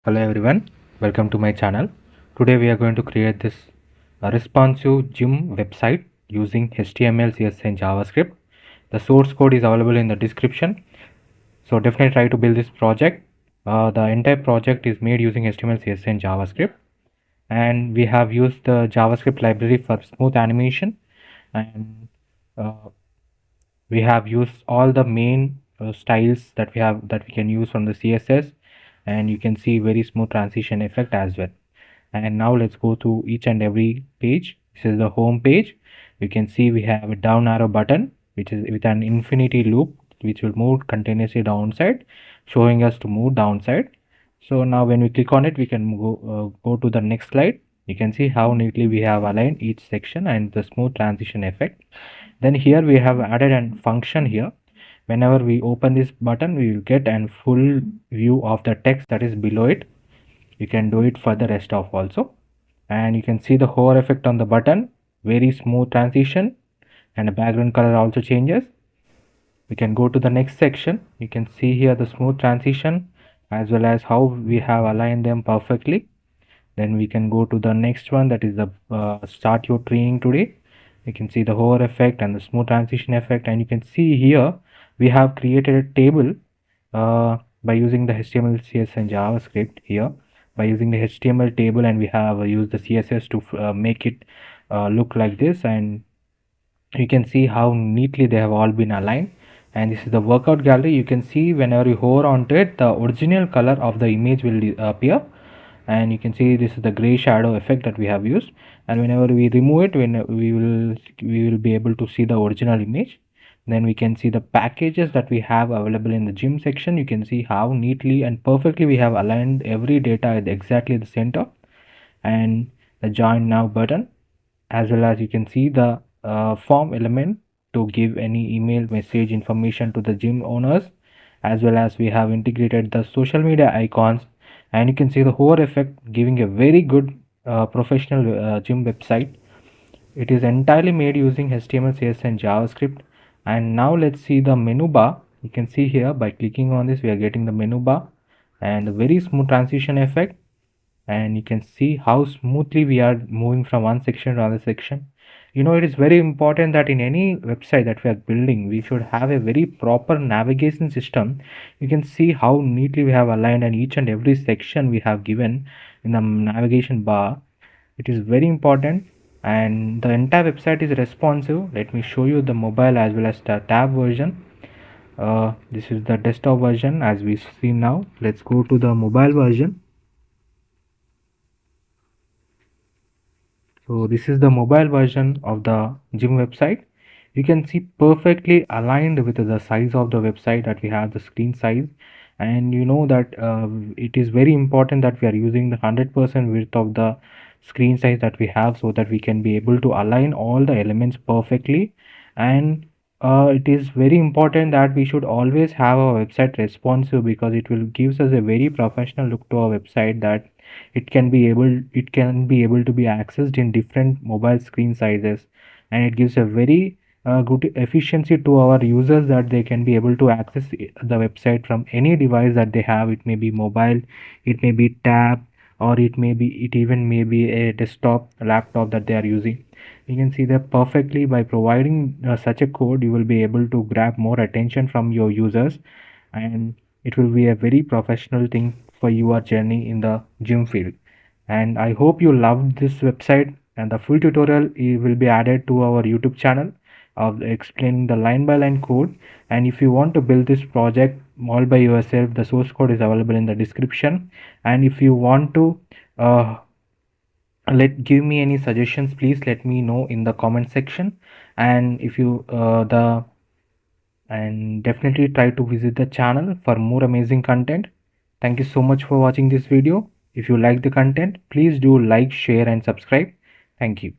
Hello everyone, welcome to my channel. Today we are going to create this responsive gym website using HTML, CSS and JavaScript. The source code is available in the description. So definitely try to build this project. The entire project is made using HTML, CSS and JavaScript. And we have used the JavaScript library for smooth animation. And uh, we have used all the main styles that we can use from the CSS, and you can see very smooth transition effect as well. And now let's go to each and every page. This is the home page. You can see we have a down arrow button which is with an infinity loop which will move continuously downside, showing us to move downside. So now when we click on it, we can go to the next slide. You can see how neatly we have aligned each section and the smooth transition effect. Then here we have added a function here. Whenever we open this button, we will get a full view of the text that is below it. You can do it for the rest of also. And you can see the hover effect on the button, very smooth transition, and the background color also changes. We can go to the next section. You can see here the smooth transition as well as how we have aligned them perfectly. Then we can go to the next one, that is the start your training today. You can see the hover effect and the smooth transition effect, and you can see here we have created a table by using the HTML, CSS and JavaScript here. By using the HTML table, and we have used the CSS to make it look like this, and you can see how neatly they have all been aligned. And this is the workout gallery. You can see whenever you hover onto it, the original color of the image will appear, and you can see this is the gray shadow effect that we have used. And whenever we remove it, when we will be able to see the original image. Then we can see the packages that we have available in the gym section. You can see how neatly and perfectly we have aligned every data at exactly the center, and the join now button, as well as you can see the form element to give any email message information to the gym owners, as well as we have integrated the social media icons. And you can see the hover effect giving a very good professional gym website. It is entirely made using HTML, CSS and JavaScript. And now let's see the menu bar. You can see here by clicking on this we are getting the menu bar and a very smooth transition effect. And you can see how smoothly we are moving from one section to another section. It is very important that in any website that we are building, we should have a very proper navigation system. You can see how neatly we have aligned, and each and every section we have given in the navigation bar. It is very important, and the entire website is responsive. Let me show you the mobile as well as the tab version. This is the desktop version as we see now. Let's go to the mobile version. So this is the mobile version of the gym website. You can see perfectly aligned with the size of the website that we have, the screen size. And you know that it is very important that we are using the 100% width of the screen size that we have, so that we can be able to align all the elements perfectly. And it is very important that we should always have our website responsive, because it will gives us a very professional look to our website, that it can be able to be accessed in different mobile screen sizes. And it gives a very good efficiency to our users, that they can be able to access the website from any device that they have. It may be mobile, it may be tab, or it even may be a desktop laptop that they are using. You can see that perfectly by providing such a code, you will be able to grab more attention from your users, and it will be a very professional thing for your journey in the gym field. And I hope you loved this website, and the full tutorial will be added to our YouTube channel of explaining the line by line code. And if you want to build this project all by yourself, the source code is available in the description. And if you want to give me any suggestions, please let me know in the comment section. And if you and definitely try to visit the channel for more amazing content. Thank you so much for watching this video. If you like the content, please do like, share and subscribe. Thank you.